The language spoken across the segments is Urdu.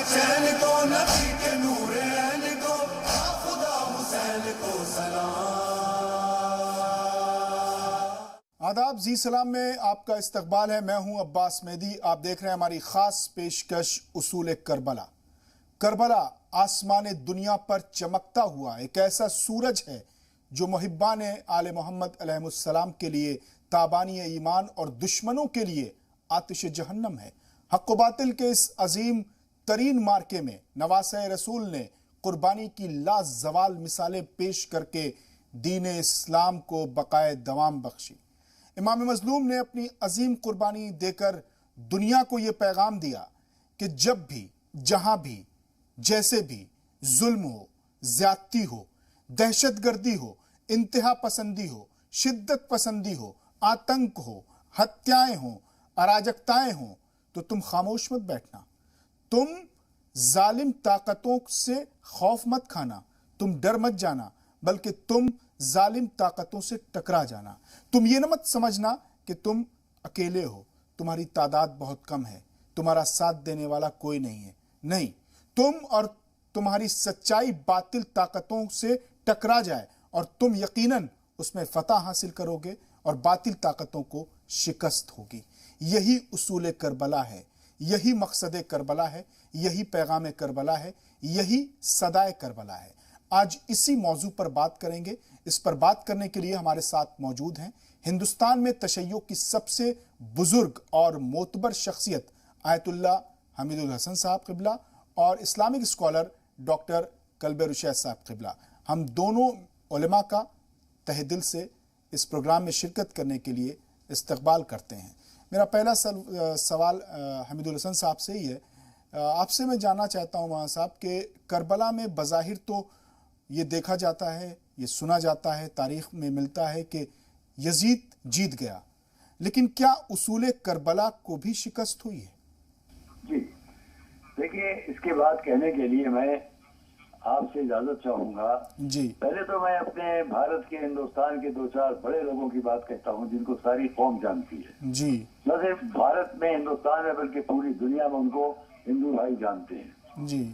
چین کو نبی کے نور عین کو خدا حسین کو سلام. آداب، زی سلام میں آپ کا استقبال ہے. میں ہوں عباس مہدی. آپ دیکھ رہے ہیں ہماری خاص پیشکش اصول کربلا. کربلا آسمان دنیا پر چمکتا ہوا ایک ایسا سورج ہے جو محبان آل محمد علیہ السلام کے لیے تابانی ایمان اور دشمنوں کے لیے آتش جہنم ہے. حق و باطل کے اس عظیم ترین مارکے میں نواسہ رسول نے قربانی کی لازوال مثالیں پیش کر کے دین اسلام کو بقائے دوام بخشی. امام مظلوم نے اپنی عظیم قربانی دے کر دنیا کو یہ پیغام دیا کہ جب بھی، جہاں بھی، جیسے بھی ظلم ہو، زیادتی ہو، دہشت گردی ہو، انتہا پسندی ہو، شدت پسندی ہو، آتنک ہو، ہتیائیں ہوں، اراجکتائیں ہوں، تو تم خاموش مت بیٹھنا. تم ظالم طاقتوں سے خوف مت کھانا، تم ڈر مت جانا، بلکہ تم ظالم طاقتوں سے ٹکرا جانا. تم یہ نہ مت سمجھنا کہ تم اکیلے ہو، تمہاری تعداد بہت کم ہے، تمہارا ساتھ دینے والا کوئی نہیں ہے. نہیں، تم اور تمہاری سچائی باطل طاقتوں سے ٹکرا جائے اور تم یقیناً اس میں فتح حاصل کرو گے اور باطل طاقتوں کو شکست ہوگی. یہی اصول کربلا ہے، یہی مقصد کربلا ہے، یہی پیغام کربلا ہے، یہی صدائے کربلا ہے. آج اسی موضوع پر بات کریں گے. اس پر بات کرنے کے لیے ہمارے ساتھ موجود ہیں ہندوستان میں تشیع کی سب سے بزرگ اور معتبر شخصیت آیت اللہ حمید الحسن صاحب قبلہ اور Islamic scholar doctor club Rashid صاحب قبلہ. ہم دونوں علماء کا تہ دل سے اس پروگرام میں شرکت کرنے کے لیے استقبال کرتے ہیں. میرا پہلا سوال حمید الحسن صاحب سے ہی ہے. آپ سے میں جاننا چاہتا ہوں مولانا صاحب کہ کربلا میں بظاہر تو یہ دیکھا جاتا ہے، یہ سنا جاتا ہے، تاریخ میں ملتا ہے کہ یزید جیت گیا، لیکن کیا اصول کربلا کو بھی شکست ہوئی ہے؟ جی دیکھیے، اس کے بعد کہنے کے لیے میں آپ سے اجازت چاہوں گا. جی پہلے تو میں اپنے بھارت کے، ہندوستان کے دو چار بڑے لوگوں کی بات کہتا ہوں جن کو ساری قوم جانتی ہے. جی نہ صرف بھارت میں، ہندوستان میں، بلکہ پوری دنیا میں ان کو ہندو بھائی جانتے ہیں. جی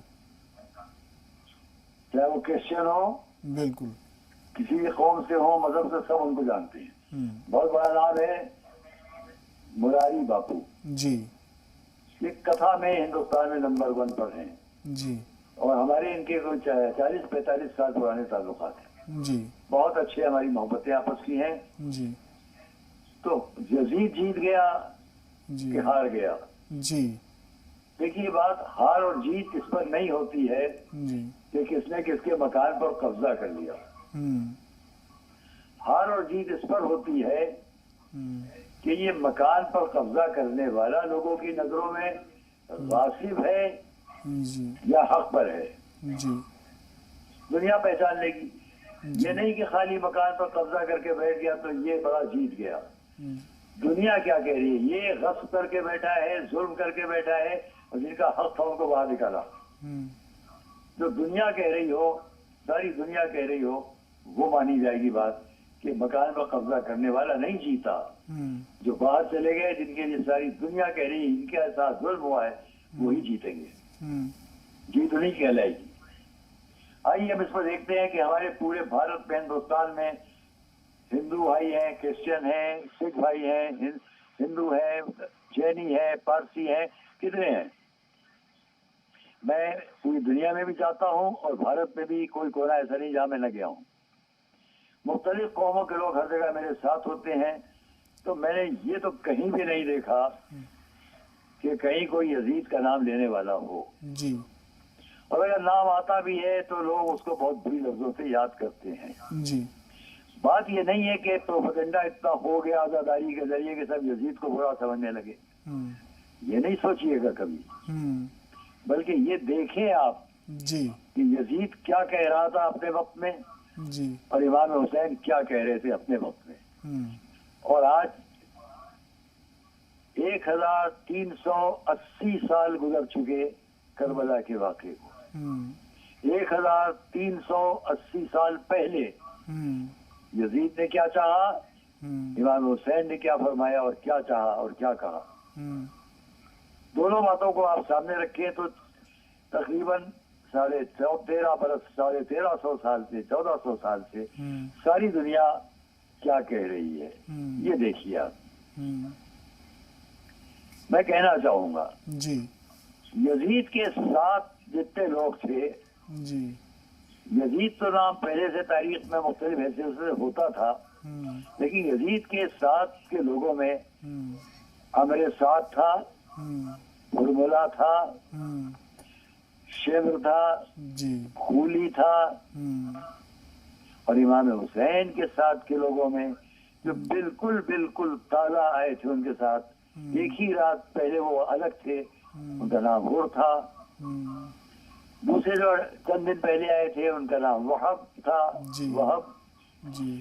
چاہے وہ کرسچن ہو، بالکل. کسی بھی قوم سے ہو، مذہب سے، سب ان کو جانتے ہیں. بہت بڑا نام ہے مراری باپو. جی یہ کتھا میں ہندوستان میں نمبر 1 پر ہیں. جی اور ہمارے ان کے 40-45 سال پرانے تعلقات ہیں. جی بہت اچھے ہماری محبتیں آپس کی ہیں. جی تو یزید جیت گیا جی کہ ہار گیا؟ جی دیکھیے، بات ہار اور جیت اس پر نہیں ہوتی ہے جی کہ کس نے کس کے مکان پر قبضہ کر لیا. ہار اور جیت اس پر ہوتی ہے کہ یہ مکان پر قبضہ کرنے والا لوگوں کی نظروں میں غاصب ہے جی یا حق پر ہے. جی دنیا پہچان لے گی. یہ نہیں کہ خالی مکان پر قبضہ کر کے بیٹھ گیا تو یہ بڑا جیت گیا. دنیا کیا کہہ رہی ہے؟ یہ غصب کر کے بیٹھا ہے، ظلم کر کے بیٹھا ہے، اور جن کا حق تھا ان کو باہر نکالا. جو دنیا کہہ رہی ہو، ساری دنیا کہہ رہی ہو، وہ مانی جائے گی بات کہ مکان پر قبضہ کرنے والا نہیں جیتا. جو باہر چلے گئے، جن کے لیے ساری دنیا کہہ رہی ہے ان کے ساتھ ظلم ہوا ہے، وہی جیتیں گے. جیت نہیں کہلائے گی. آئیے ہم اس پر دیکھتے ہیں کہ ہمارے پورے بھارت میں، ہندوستان میں ہندو بھائی ہیں، کرسچن ہیں، سکھ بھائی ہیں، ہندو ہیں، جینی ہیں، پارسی ہیں، کتنے ہیں. میں پوری دنیا میں بھی جاتا ہوں اور بھارت میں بھی کوئی کونا ایسا نہیں جہاں میں نہ گیا ہوں. مختلف قوموں کے لوگ ہر جگہ میرے ساتھ ہوتے ہیں. تو میں نے یہ تو کہیں بھی نہیں دیکھا کہ کہیں کوئی یزید کا نام لینے والا ہو. جی اور اگر نام آتا بھی ہے تو لوگ اس کو بہت بری لفظوں سے یاد کرتے ہیں. جی بات یہ نہیں ہے کہ پروپیگنڈا اتنا ہو گیا آزاداری کے ذریعے کہ سب یزید کو برا سمجھنے لگے. یہ نہیں سوچیے گا کبھی، بلکہ یہ دیکھیں آپ جی کہ یزید کیا کہہ رہا تھا اپنے وقت میں جی اور امام حسین کیا کہہ رہے تھے اپنے وقت میں. اور آج 1380 سال گزر چکے کربلا کے واقعے کو. 1380 سال پہلے یزید نے کیا چاہا، امام حسین نے کیا فرمایا اور کیا چاہا اور کیا کہا. دونوں باتوں کو آپ سامنے رکھیں تو تقریباً 1350 سال سے 1400 سال سے ساری دنیا کیا کہہ رہی ہے یہ دیکھیے آپ. میں کہنا چاہوں گا جی یزید کے ساتھ جتنے لوگ تھے، جی یزید تو نام پہلے سے تاریخ میں مختلف حیثیت سے ہوتا تھا، لیکن یزید کے ساتھ کے لوگوں میں امر سعد تھا، ہرملا تھا، شمر تھا، جی خولی تھا، اور امام حسین کے ساتھ کے لوگوں میں جو بالکل تازہ آئے تھے ان کے ساتھ ایک ہی رات پہلے وہ الگ تھے، ان کا نام غور تھا. دوسرے جو چند دن پہلے آئے تھے ان کا نام وہب تھا، جی وہب. جی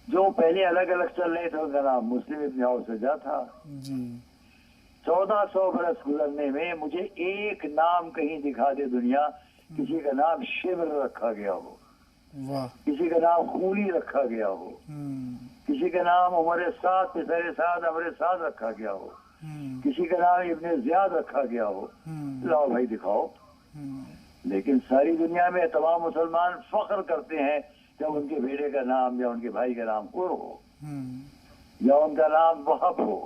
جو پہلے الگ الگ چل رہے تھے ان کا نام مسلم ابن اوسجا تھا. جی 1400 برس گزرنے میں مجھے ایک نام کہیں دکھا دے دنیا، کسی کا نام شمر رکھا گیا ہو، واہ کسی کا نام خولی رکھا گیا ہو، کسی کا نام عمر سعد پسر سعد امر سعد رکھا گیا ہو، کسی کا نام ابن زیاد رکھا گیا ہو. لاؤ بھائی دکھاؤ. لیکن ساری دنیا میں تمام مسلمان فخر کرتے ہیں جب ان کے بیٹے کا نام یا ان کے بھائی کا نام قر ہو، یا ان کا نام وہب ہو،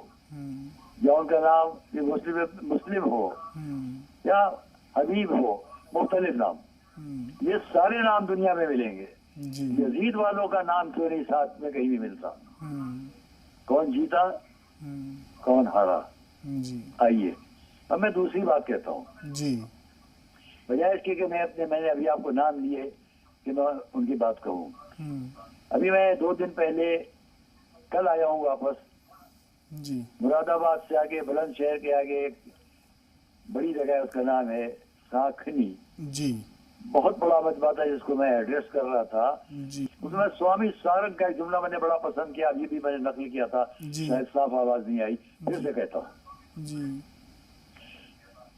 یا ان کا نام مسلم ہو، یا حبیب ہو، مختلف نام. یہ سارے نام دنیا میں ملیں گے. جی یزید والوں کا نام کیوں نہیں ساتھ میں کہیں بھی ملتا؟ کون جیتا کون ہارا؟ جی آئیے اب میں دوسری بات کہتا ہوں. جی بجائے اس کے کہ میں نے ابھی آپ کو نام لیے کہ میں ان کی بات کہوں. ابھی میں 2 دن پہلے کل آیا ہوں واپس جی مراد آباد سے آگے بلند شہر کے آگے ایک بڑی جگہ ہے، اس کا نام ہے ساکھنی. جی بہت بڑا مجمع تھا جس کو میں ایڈریس کر رہا تھا. جی اس میں سوامی سارنگ کا ایک جملہ میں نے بڑا پسند کیا، ابھی بھی میں نے نقل کیا تھا، جی. شاید صاف آواز نہیں آئی، پھر سے کہتا ہوں. جی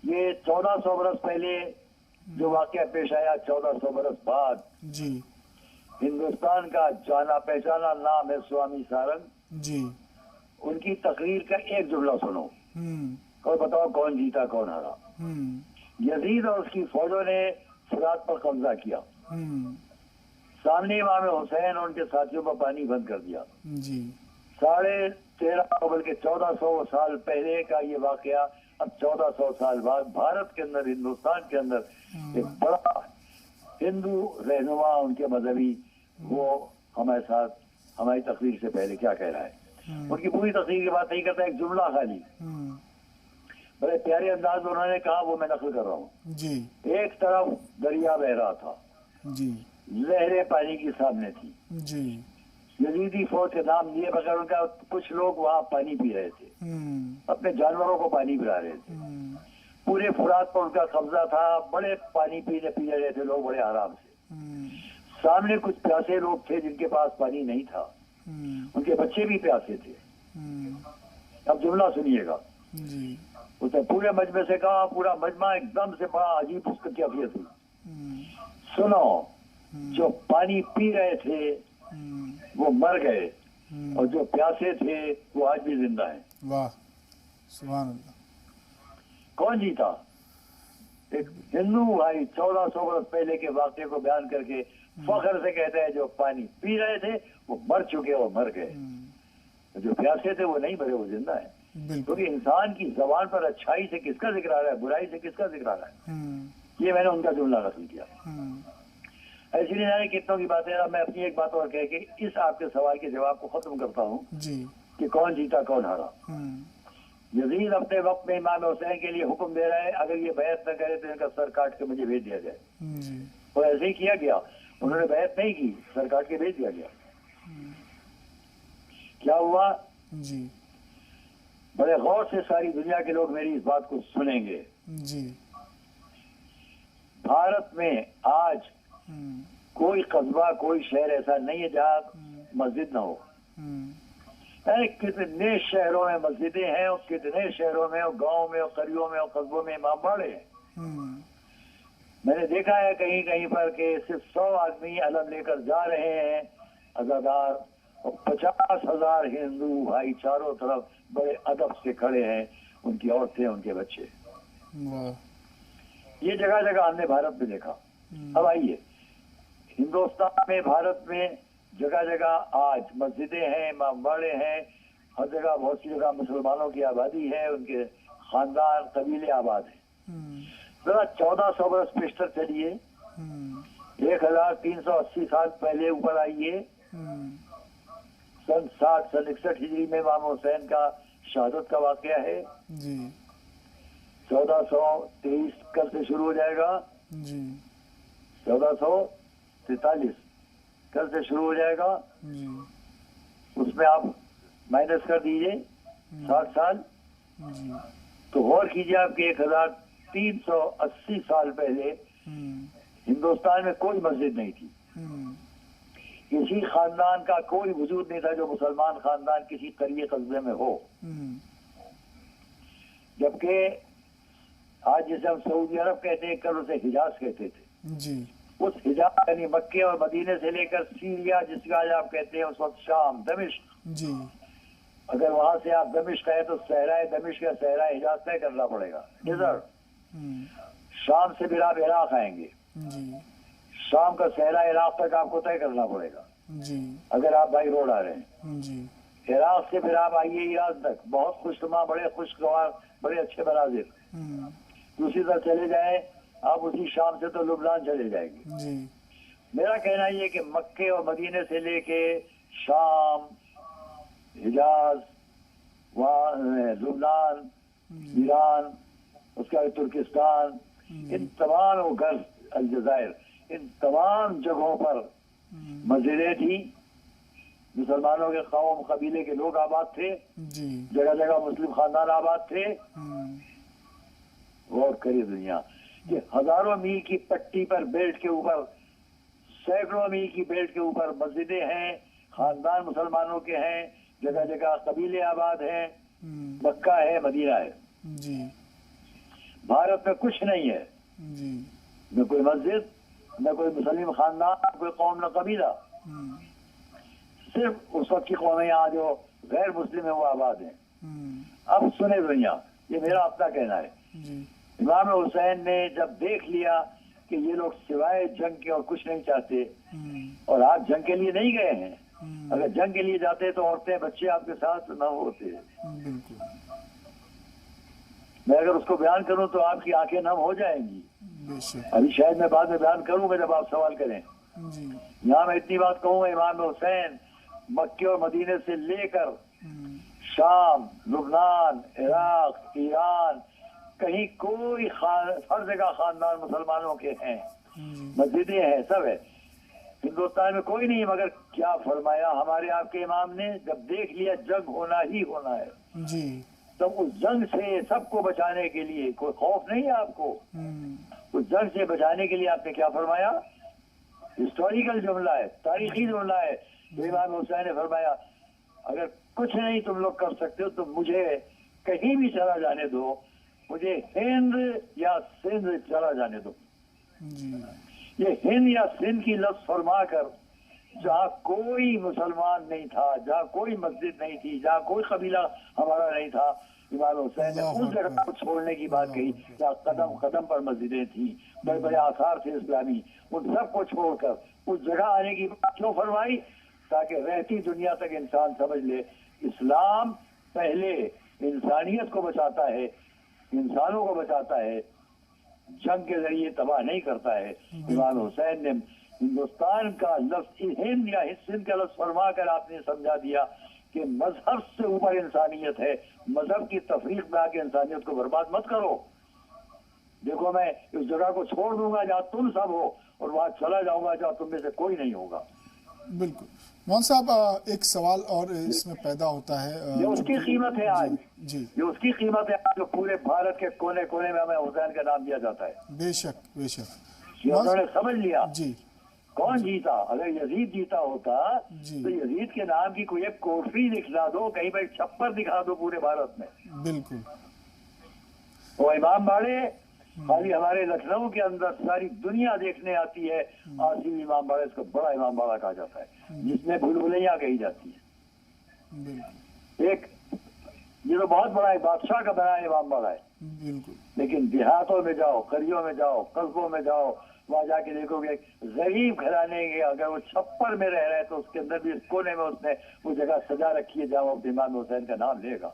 یہ 1400 برس پہلے جو واقعہ پیش آیا، 1400 برس بعد جی ہندوستان کا جانا پہچانا نام ہے سوامی سارنگ. جی ان کی تقریر کا ایک جملہ سنو اور بتاؤ کون جیتا کون ہارا. یزید اور اس کی فوجوں نے فرات پر قبضہ کیا، سامنے امام حسین اور ان کے ساتھیوں پر پانی بند کر دیا. جی 13.5 بلکہ 1400 سال پہلے کا یہ واقعہ اب 1400 سال بعد بھارت کے اندر، ہندوستان کے اندر ایک بڑا ہندو رہنما ان کے مذہبی وہ ہمارے ساتھ ہماری تقریر سے پہلے کیا کہہ رہا ہے. ان کی پوری تقریر کی بات نہیں کرتا، ایک جملہ خالی بڑے پیارے انداز میں انہوں نے کہا، وہ میں نقل کر رہا ہوں. جی ایک طرف دریا بہ رہا تھا، جی لہریں پانی کی سامنے تھی، جی یزیدی فوج کے نام لیے بغیر ان کا کچھ لوگ وہاں پانی پی رہے تھے، اپنے جانوروں کو پانی پلا رہے تھے. پورے فرات پر ان کا قبضہ تھا، بڑے پانی پی رہے تھے لوگ بڑے آرام سے. سامنے کچھ پیاسے لوگ تھے جن کے پاس پانی نہیں تھا، ان کے بچے بھی پیاسے تھے. اب جملہ سنیے گا. جی اس نے پورے مجمع سے کہا، پورا مجمع ایک دم سے بڑا عجیب اس کی کیفیت ہوئی. سنو، جو پانی پی رہے تھے وہ مر گئے، اور جو پیاسے تھے وہ آج بھی زندہ ہیں. واہ سبحان اللہ. کون جیتا؟ ایک ہندو بھائی 1400 برس پہلے کے واقعے کو بیان کر کے فخر سے کہتا ہے جو پانی پی رہے تھے وہ مر چکے، وہ مر گئے. جو پیاسے تھے وہ نہیں مرے، وہ زندہ ہیں. کیونکہ انسان کی زبان پر اچھائی سے کس کا ذکر آ رہا ہے، برائی سے کس کا ذکر آ رہا ہے. یہ میں نے ان کا جملہ نقل کیا. ایسی نہیں جانے کتنوں کی باتیں. میں اپنی ایک بات اور کہہ کے اس آپ کے سوال کے جواب کو ختم کرتا ہوں جی کہ کون جیتا کون ہارا. یزید اپنے وقت میں امام حسین کے لیے حکم دے رہا ہے اگر یہ بیعت نہ کرے تو ان کا سر کاٹ کے مجھے بھیج دیا جائے. اور ایسے ہی کیا گیا. انہوں نے بیعت نہیں کی، سر کاٹ کے بھیج دیا گیا. کیا ہوا؟ جی بڑے غور سے ساری دنیا کے لوگ میری اس بات کو سنیں گے. جی بھارت میں آج کوئی قصبہ کوئی شہر ایسا نہیں ہے جہاں مسجد نہ ہو. کتنے شہروں میں مسجدیں ہیں، اور کتنے شہروں میں اور گاؤں میں اور قریوں میں اور قصبوں میں امام باڑے ہیں. میں نے دیکھا ہے کہیں کہیں پر کہ صرف 100 آدمی علم لے کر جا رہے ہیں عزادار، اور 50,000 ہندو بھائی چاروں طرف بڑے ادب سے کھڑے ہیں، ان کی عورتیں ان کے بچے. یہ جگہ جگہ ہم نے بھارت میں دیکھا. اب آئیے ہندوستان میں، بھارت میں جگہ جگہ آج مسجدیں ہیں، امام باڑے ہیں، ہر جگہ بہت سی جگہ مسلمانوں کی آبادی ہے، ان کے خاندان قبیلے آباد ہیں. ذرا 1400 برس پیشتر چلیے، 1380 سال پہلے اوپر آئیے. سن 61 ہجری میں امام حسین کا شہادت کا واقعہ ہے. جی 1423 کل سے شروع ہو جائے گا. جی 1443 کل سے شروع ہو جائے گا. جی اس میں آپ مائنس کر دیجئے 60 سال، جی تو غور کیجئے آپ کے 1380 سال پہلے ہندوستان میں کوئی مسجد نہیں تھی. کسی خاندان کا کوئی وجود نہیں تھا جو مسلمان خاندان کسی قریے قصبے میں ہو. جبکہ آج جسے ہم سعودی عرب کہتے ہیں، کل اسے حجاز کہتے تھے. جی اس حجاز یعنی مکے اور مدینے سے لے کر سیریا جس کا آج آپ کہتے ہیں، اس وقت شام، دمشق، جی اگر وہاں سے آپ دمشق آئے تو صحرائے دمشق یا صحرائے حجاز طے کرنا پڑے گا، ڈیزرٹ. شام سے پھر آپ عراق آئیں گے، جی شام کا صحرا عراق تک آپ کو طے کرنا پڑے گا جی اگر آپ بائی روڈ آ رہے ہیں. جی عراق سے پھر آپ آئیے ایران تک، بہت خوشنما، بڑے خوشگوار، بڑے اچھے مناظر. دوسری طرف چلے جائیں آپ اسی شام سے تو لبنان چلے جائیں گے. جی میرا کہنا یہ کہ مکے اور مدینے سے لے کے شام، حجاز، وہاں لبنان، ایران، اس کے بعد ترکستان، ان تمام غرب، الجزائر، ان تمام جگہوں پر مسجدیں تھیں. مسلمانوں کے قوم قبیلے کے لوگ آباد تھے. جی جگہ جگہ مسلم خاندان آباد تھے. غور کریے دنیا کہ ہزاروں میل کی پٹی پر، بیلٹ کے اوپر، سینکڑوں میل کی بیلٹ کے اوپر مسجدیں ہیں، خاندان مسلمانوں کے ہیں، جگہ جگہ قبیلے آباد ہیں، مکہ ہے، مدینہ ہے. جی بھارت میں کچھ نہیں ہے، جی نہ کوئی مسجد، نہ کوئی مسلم خاندان، نہ کوئی قوم، نہ قبیلہ. صرف اس وقت کی قومیں یہاں جو غیر مسلم ہیں وہ آباد ہیں. اب سنیں دنیا، یہ میرا اپنا کہنا ہے. جی امام حسین نے جب دیکھ لیا کہ یہ لوگ سوائے جنگ کے اور کچھ نہیں چاہتے، اور آپ جنگ کے لیے نہیں گئے ہیں، اگر جنگ کے لیے جاتے تو عورتیں بچے آپ کے ساتھ نہ ہوتے. بالکل میں اگر اس کو بیان کروں تو آپ کی آنکھیں نم ہو جائیں گی. بے شک. ابھی شاید میں بعد میں بیان کروں گا جب آپ سوال کریں. جی یہاں میں اتنی بات کہوں گا، امام حسین مکے اور مدینے سے لے کر شام، لبنان، عراق، ایران، کہیں کوئی ہر جگہ خاندان مسلمانوں کے ہیں، مسجدیں ہیں، سب ہے. ہندوستان میں کوئی نہیں، مگر کیا فرمایا ہمارے آپ کے امام نے، جب دیکھ لیا جنگ ہونا ہی ہونا ہے، جی تب اس جنگ سے سب کو بچانے کے لیے، کوئی خوف نہیں ہے آپ کو، اس جنگ سے بچانے کے لیے آپ نے کیا فرمایا؟ ہسٹوریکل جملہ ہے، تاریخی جملہ ہے. امام حسین نے فرمایا اگر کچھ نہیں تم لوگ کر سکتے ہو تو مجھے کہیں بھی چلا جانے دو، مجھے ہند یا سندھ چلا جانے دو. جی یہ ہند یا سندھ کی لفظ فرما کر جہاں کوئی مسلمان نہیں تھا، جہاں کوئی مسجد نہیں تھی، جہاں کوئی قبیلہ ہمارا نہیں تھا، امام حسین نے اس جگہ کو چھوڑنے کی بات کہی جہاں قدم قدم پر مسجدیں تھیں، بڑے بڑے آثار تھے اسلامی، ان سب کو چھوڑ کر اس جگہ آنے کی بات کیوں فرمائی؟ تاکہ رہتی دنیا تک انسان سمجھ لے اسلام پہلے انسانیت کو بچاتا ہے، انسانوں کو بچاتا ہے، جنگ کے ذریعے تباہ نہیں کرتا ہے. امام حسین نے ہندوستان کا لفظ ہند یا سندھ کا لفظ فرما کر آپ نے سمجھا دیا کہ مذہب سے اوپر انسانیت ہے، مذہب کی تفریق میں آ کے انسانیت کو برباد مت کرو. دیکھو میں اس جگہ کو چھوڑ دوں گا جہاں تم سب ہو، اور وہاں چلا جاؤں گا جہاں تم میں سے کوئی نہیں ہوگا. بالکل. موہن صاحب ایک سوال اور اس میں پیدا ہوتا ہے، یہ اس کی قیمت ہے آج، جی یہ اس کی قیمت ہے آج جو پورے بھارت کے کونے کونے میں ہمیں حسین کا نام دیا جاتا ہے. بے شک بے شک. یہ انہوں نے سمجھ لیا. جی کون جیتا؟ اگر یزید جیتا ہوتا جی تو یزید کے نام کی کوئی ایک کوٹری دکھلا دو، کہیں پر چھپر دکھا دو پورے بھارت میں. بالکل. وہ امام باڑے خالی ہمارے لکھنؤ کے اندر ساری دنیا دیکھنے آتی ہے. عاصم امام باڑے، اس کو بڑا امام باڑہ کہا جاتا ہے، جس میں بھول بھلیاں کہی جاتی ہیں. بالکل. ایک یہ تو بہت بڑا ہے، بادشاہ کا بنا امام باڑہ ہے. بالکل. لیکن دیہاتوں میں جاؤ، قریوں میں جاؤ، قصبوں میں جاؤ، وہاں جا کے دیکھو گے غریب گھرانے کے اگر وہ چھپر میں رہ رہا ہے تو اس کے اندر بھی اس کونے میں اس نے وہ جگہ سجا رکھی ہے جہاں وہ امام حسین کا نام لے گا.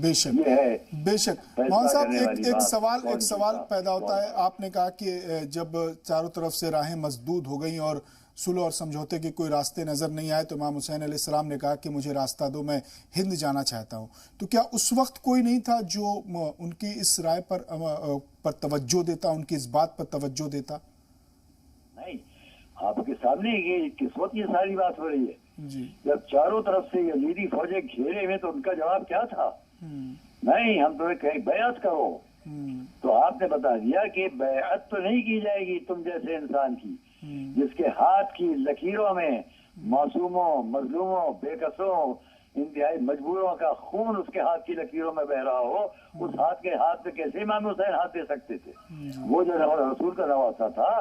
بے شک یہ ہے بے شک. مولانا صاحب ایک سوال پیدا ہوتا ہے. آپ نے کہا کہ جب چاروں طرف سے راہیں مسدود ہو گئیں اور صلح اور سمجھوتے کے کوئی راستے نظر نہیں آئے تو امام حسین علیہ السلام نے کہا کہ مجھے راستہ دو، میں ہند جانا چاہتا ہوں. تو کیا اس وقت کوئی نہیں تھا جو ان کی اس رائے پر توجہ دیتا، ان کی اس بات پر توجہ دیتا؟ نہیں، آپ کے سامنے یہ کس وقت یہ ساری بات ہو رہی ہے جی. جب چاروں طرف سے یزیدی فوجیں گھیرے ہوئے تو ان کا جواب کیا تھا؟ نہیں، ہم تمہیں کہیں بیعت کرو. تو آپ نے بتا دیا کہ بیعت تو نہیں کی جائے گی تم جیسے انسان کی جس کے ہاتھ کی لکیروں میں معصوموں، مظلوموں، بے کسوں، انتہائی مجبوروں کا خون اس کے ہاتھ کی لکیروں میں بہ رہا ہو. اس ہاتھ کے ہاتھ پہ کیسے امام حسین ہاتھ دے سکتے تھے؟ وہ جو رسول کا نواسا تھا،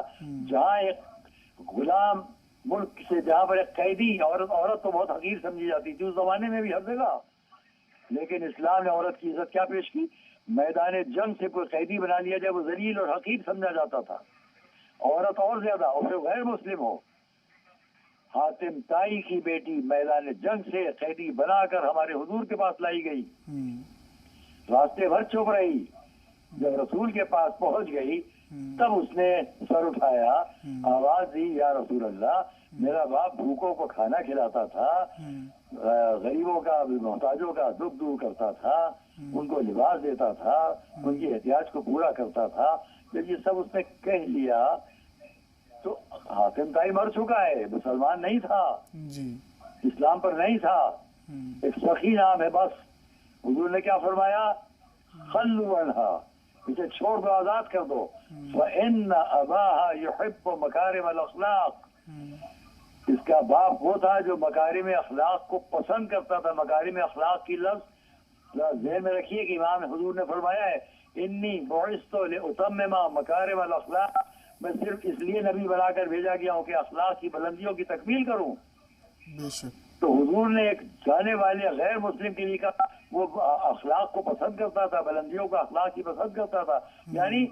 جہاں ایک غلام ملک سے، جہاں پر ایک قیدی عورت تو بہت حقیر سمجھی جاتی تھی اس زمانے میں بھی ہر جگہ، لیکن اسلام نے عورت کی عزت کیا پیش کی؟ میدان جنگ سے کوئی قیدی بنا لیا جائے وہ ذلیل اور حقیر سمجھا جاتا تھا. عورت اور زیادہ، اور پھر غیر مسلم ہو. حاتم طائی کی بیٹی میدان جنگ سے قیدی بنا کر ہمارے حضور کے پاس لائی گئی، راستے بھر چپ رہی. جب رسول کے پاس پہنچ گئی تب اس نے سر اٹھایا، آواز دی، یا رسول اللہ، میرا باپ بھوکوں کو کھانا کھلاتا تھا، غریبوں کا، محتاجوں کا دکھ دور کرتا تھا، ان کو لباس دیتا تھا، ان کی احتیاج کو پورا کرتا تھا. جب یہ سب اس نے کہہ لیا تو حاتم طائی مر چکا ہے، مسلمان نہیں تھا، اسلام پر نہیں تھا، ایک سخی نام ہے بس. حضور نے کیا فرمایا؟ خلوا عنہا، اسے چھوڑ دو، آزاد کر دو. فإن أباها يحب مکارم الاخلاق، اس کا باپ وہ تھا جو مکارم اخلاق کو پسند کرتا تھا. مکارم اخلاق کی لفظ ذہن میں رکھیے کہ امام حضور نے فرمایا ہے انی بعثت لأتمم مکارم الاخلاق، میں صرف اس لیے نبی بنا کر بھیجا گیا ہوں کہ اخلاق کی بلندیوں کی تکمیل کروں. تو حضور نے ایک جانے والے غیر مسلم کے لیے کہا وہ اخلاق کو پسند کرتا تھا، بلندیوں کو اخلاق کی پسند کرتا تھا، یعنی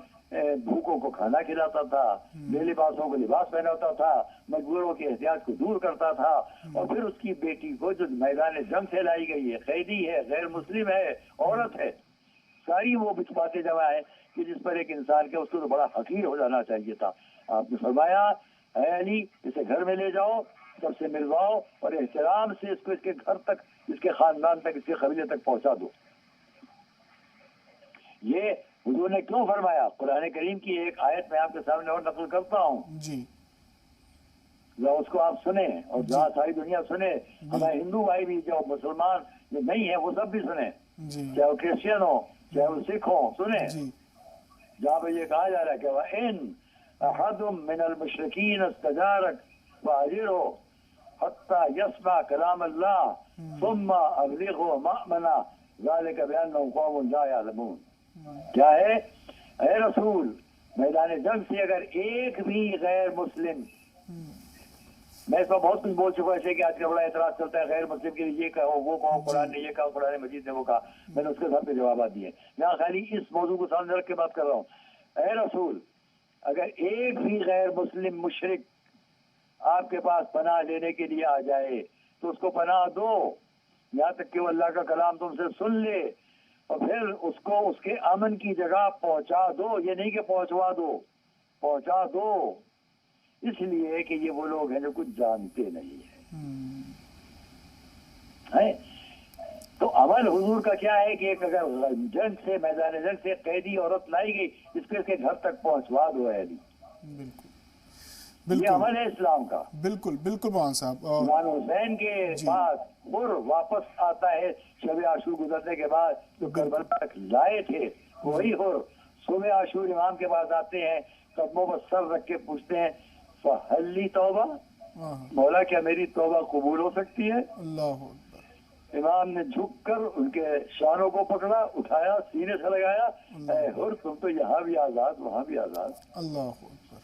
بھوکوں کو کھانا کھلاتا تھا، بے لباسوں کو لباس پہناتا تھا، مجبوروں کے احتیاج کو دور کرتا تھا. اور پھر اس کی بیٹی کو جو میدان جنگ سے لائی گئی ہے، قیدی ہے، غیر مسلم ہے، عورت ہے، ساری وہ باتیں جمع ہے کہ جس پر ایک انسان کے اس کو تو بڑا حقیر ہو جانا چاہیے تھا. آپ نے فرمایا اے علی، اسے گھر میں لے جاؤ، سب سے ملواؤ اور احترام سے اس کو اس کے گھر تک، اس کے خاندان تک، اس کے قبیلے تک پہنچا دو. یہ حضور نے کیوں فرمایا؟ قرآن کریم کی ایک آیت میں آپ کے سامنے اور نقل کرتا ہوں جی، اس کو آپ سنیں اور جہاں ساری دنیا سنے، ہمارے ہندو بھائی بھی جو مسلمان جو نہیں ہے وہ سب بھی سنیں، چاہے وہ کرسچن ہو چاہے وہ سکھ ہو، سنیں جہاں پہ یہ کہا جا رہا ہے کہ وَإِنْ أَحَدٌ مِّنَ الْمُشْرِكِينَ اسْتَجَارَكَ فَأَجِرْهُ حَتَّى يَسْمَعَ كَلَامَ اللَّهِ ثُمَّ أَبْلِغْهُ مَأْمَنَهُ ذَلِكَ بِأَنَّهُمْ قَوْمٌ لَا يَعْلَمُونَ. کیا ہے؟ اے رسول، میدان جنگ سے اگر ایک بھی غیر مسلم، میں اس میں بہت کچھ بول چکا ہے کہ آج کا بڑا اعتراض چلتا ہے غیر مسلم کے لیے یہ کہو وہ کہو، قرآن نے یہ کہا، قرآن مجید نے وہ کہا، میں نے اس کے سب پہ جوابات دیے. یہاں خالی اس موضوع کو سامنے رکھ کے بات کر رہا ہوں. اے رسول، اگر ایک بھی غیر مسلم مشرک آپ کے پاس پناہ لینے کے لیے آ جائے تو اس کو پناہ دو، یہاں تک کہ وہ اللہ کا کلام تم سے سن لے، اور پھر اس کو اس کے امن کی جگہ پہنچا دو. یہ نہیں کہ پہنچوا دو، پہنچا دو، اس لیے کہ یہ وہ لوگ ہیں جو کچھ جانتے نہیں ہیں. تو عمل حضور کا کیا ہے کہ ایک اگر جنگ سے، میدان جنگ سے قیدی عورت لائی گئی، اس کو اس کے گھر تک پہنچوا دو. علی، یہ عمل ہے اسلام کا. بالکل بالکل مولانا صاحب. امام حسین کے پاس حر واپس آتا ہے شب عاشور گزرنے کے بعد جو کربلا تک لائے تھے، وہی حر صبح عاشور امام کے پاس آتے ہیں، قدموں پر سر رکھ کے پوچھتے ہیں فَهَلْ لِي توبہ، مولا کیا میری توبہ قبول ہو سکتی ہے؟ اللہ اکبر. امام نے جھک کر ان کے شانوں کو پکڑا، اٹھایا، سینے سے لگایا، اے حر تم تو یہاں بھی آزاد وہاں بھی آزاد. اللہ اکبر.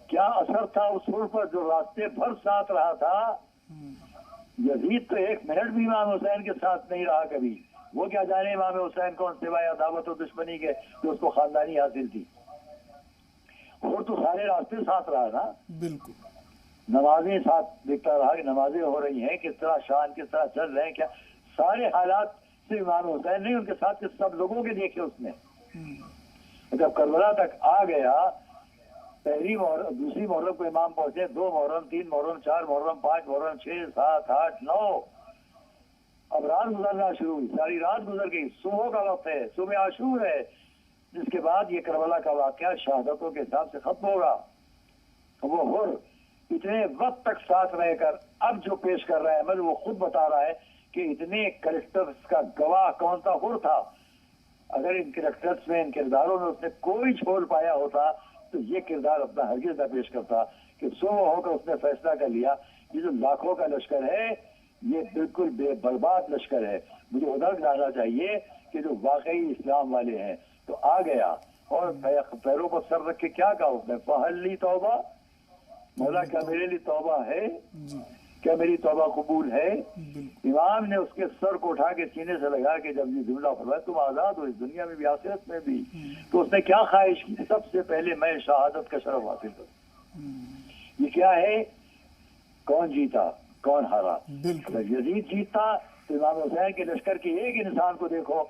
کیا اثر تھا اس حر پر جو راستے بھر ساتھ رہا تھا. یزید تو ایک منٹ بھی امام حسین کے ساتھ نہیں رہا کبھی، وہ کیا جانے امام حسین کون سوائے عداوت و دشمنی کے جو اس کو خاندانی حاصل تھی. اور تو سارے راستے ساتھ رہا نا, بالکل. نمازیں ساتھ دیکھتا رہا کہ نمازیں ہو رہی ہیں, کس طرح شان کس طرح چل رہے ہیں, کیا سارے حالات سے امام حسین نہیں ان کے ساتھ سب لوگوں کے دیکھے اس نے. جب کربلا تک آ گیا, پہلی محرم دوسری محرم کو امام پہنچے, 2 محرم 3 محرم 4 محرم 5 محرم 6 7 8 9, اب رات گزرنا شروع ہوئی, ساری رات گزر گئی, صبح کا وقت ہے, صبح عاشور ہے, جس کے بعد یہ کربلا کا واقعہ شہادتوں کے حساب سے ختم ہوگا. وہ حر اتنے وقت تک ساتھ رہ کر اب جو پیش کر رہا ہے احمد, وہ خود بتا رہا ہے کہ اتنے کریکٹرز کا گواہ کون سا حر تھا. اگر ان کریکٹرز میں, ان کرداروں میں اس نے کوئی چھول پایا ہوتا تو یہ کردار اپنا ہرگز نہ پیش کرتا کہ صبح ہو کر اس نے فیصلہ کر لیا یہ جو لاکھوں کا لشکر ہے یہ بالکل بے برباد لشکر ہے, مجھے ادھر جانا چاہیے کہ جو واقعی اسلام والے ہیں. تو آ گیا اور پیروں کو سر رکھ کے کیا کہا اس نے, فہلی توبہ, مولا کیا میرے لیے توبہ ہے, کیا میری توبہ قبول ہے. امام نے اس کے سر کو اٹھا کے سینے سے لگا کے جب یہ جملہ فرمایا تم آزاد ہو اس دنیا میں بھی آخرت میں بھی, تو اس نے کیا خواہش کی, سب سے پہلے میں شہادت کا شرف حاصل کروں. یہ کیا ہے, کون جیتا کون ہارا. اگر یزید جیتا تو امام حسین کے لشکر کے ایک انسان کو دیکھو,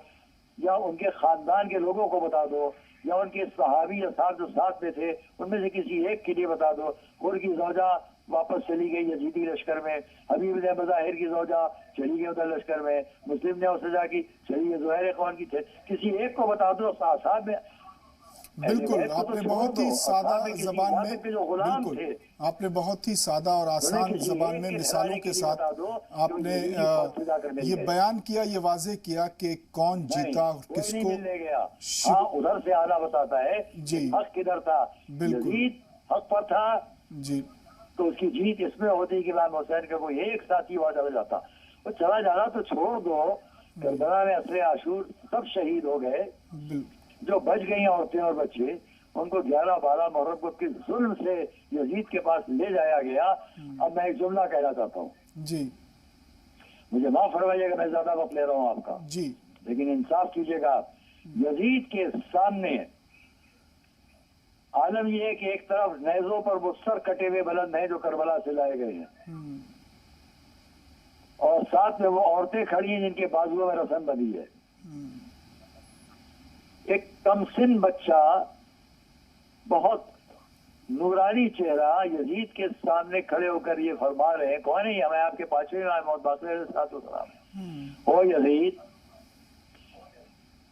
یا ان کے خاندان کے لوگوں کو بتا دو, یا ان کے صحابی یا صاحب جو ساتھ میں تھے ان میں سے کسی ایک کے لیے بتا دو. حر کی زوجہ واپس چلی گئی یزیدی لشکر میں, حبیب نے بظاہر کی زوجہ چلی گئی ادھر لشکر میں, مسلم نے سزا کی چلی گئی زہیر کون کی تھے, کسی ایک کو بتا دو صاحب میں. بالکل, آپ نے بہت ہی سادہ زبان میں, بالکل آپ نے بہت ہی سادہ اور آسان زبان میں مثالوں کے ساتھ آپ نے یہ بیان کیا, یہ واضح کیا کہ کون جیتا کس کو. ہاں ادھر سے آدھا بتاتا ہے حق کدھر تھا, یزید حق پر تھا جی, تو اس کی جیت اس میں ہوتی کہ امام حسین کا کوئی ایک ساتھی وہاں چلا جاتا. وہ چلا جانا تو چھوڑ دو, کربلا میں عصر عاشور سب شہید ہو گئے, جو بچ گئی عورتیں اور بچے ان کو 11-12 محرم کو کس ظلم سے یزید کے پاس لے جایا گیا. اب میں ایک جملہ کہنا چاہتا ہوں جی, مجھے معاف فرمائیے گا میں زیادہ وقت لے رہا ہوں آپ کا جی, لیکن انصاف کیجیے گا. یزید کے سامنے عالم یہ ہے کہ ایک طرف نیزوں پر وہ سر کٹے ہوئے بلند ہیں جو کربلا سے لائے گئے ہیں, اور ساتھ میں وہ عورتیں کھڑی ہیں جن کے بازوؤں میں رسن بندھی ہے. ایک کم سن بچہ بہت نورانی چہرہ یزید کے سامنے کھڑے ہو کر یہ فرما رہے ہیں, کون ہے یہ, میں آپ کے پاچویں امام محمد باقر علیہ السلام, او یزید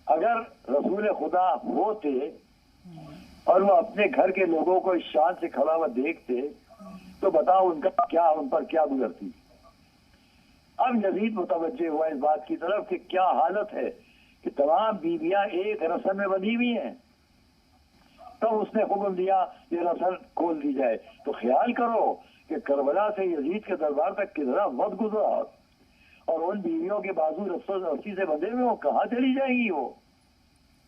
اگر رسول خدا ہوتے اور وہ اپنے گھر کے لوگوں کو اس شان سے کھڑا ہوا دیکھتے تو بتاؤ ان کا کیا, ان پر کیا گزرتی. اب یزید متوجہ ہوا اس بات کی طرف کہ کیا حالت ہے کہ تمام بیویاں ایک رسم میں بندھی ہوئی ہیں. تو اس نے حکم دیا یہ رسم کھول دی جائے. تو خیال کرو کہ کربلا سے یزید کے دربار تک کتنا وقت گزرا, اور ان بیویوں کے بازو رسی سے بندھے ہوئے, وہ کہاں چلی جائیں گی. وہ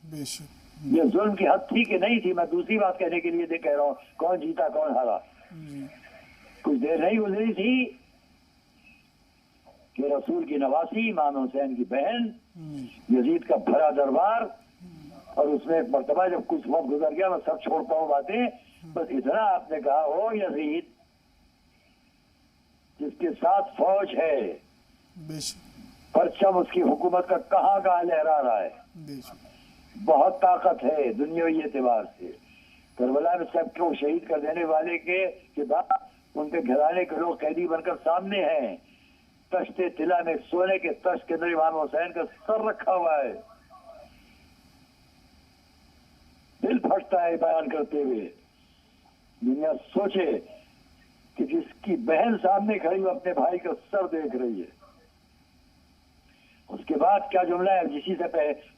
بے شک یہ ظلم کی حد تھی کہ نہیں تھی. میں دوسری بات کہنے کے لیے کہہ رہا ہوں, کون جیتا کون ہارا. کچھ دیر نہیں گزری تھی کہ رسول کی نواسی امام حسین کی بہن, یزید کا بھرا دربار, اور اس میں ایک مرتبہ جب کچھ وقت گزر گیا, میں سب چھوڑتا ہوں باتیں, بس اتنا آپ نے کہا, او یزید جس کے ساتھ فوج ہے, پرچم اس کی حکومت کا کہاں کہاں لہرا رہا ہے, بہت طاقت ہے دنیاوی اعتبار سے. کربلا میں سب کو شہید کر دینے والے کے بعد ان کے گھرانے کے لوگ قیدی بن کر سامنے ہیں. تشت طلا میں سونے کے تشت کے اندر امام حسین کا سر رکھا ہوا ہے. دل پھٹتا ہے بیان کرتے ہوئے. دنیا سوچے کہ جس کی بہن سامنے کھڑی وہ اپنے بھائی کا سر دیکھ رہی ہے. اس کے بعد کیا جملہ ہے, جسی سے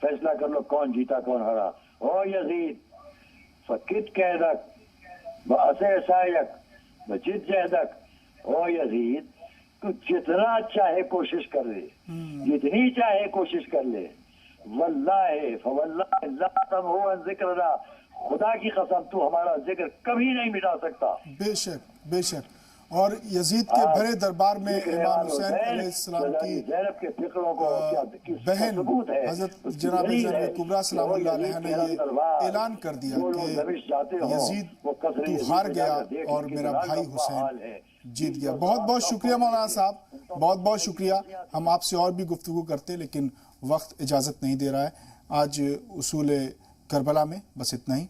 فیصلہ کر لو کون جیتا کون ہرا. او یزید فکت قیدک بأسے سائک بجد جہدک. او یزید تو جتنا چاہے کوشش کر لے, جتنی چاہے کوشش کر لے, واللہ فواللہ لا تمحو عن ذکرنا, خدا کی قسم تو ہمارا ذکر کبھی نہیں مٹا سکتا. بے شک بے شک. اور یزید کے بھرے دربار میں امام حسین علیہ السلام کی بہن حضرت جناب زینب کبریٰ سلام اللہ علیہ نے یہ اعلان کر دیا کہ یزید تو ہار گیا اور میرا بھائی حسین جیت گیا۔ بہت بہت شکریہ مولانا صاحب، بہت بہت شکریہ۔ ہم آپ سے اور بھی گفتگو کرتے لیکن وقت اجازت نہیں دے رہا ہے۔ آج اصول کربلا میں بس اتنا ہی۔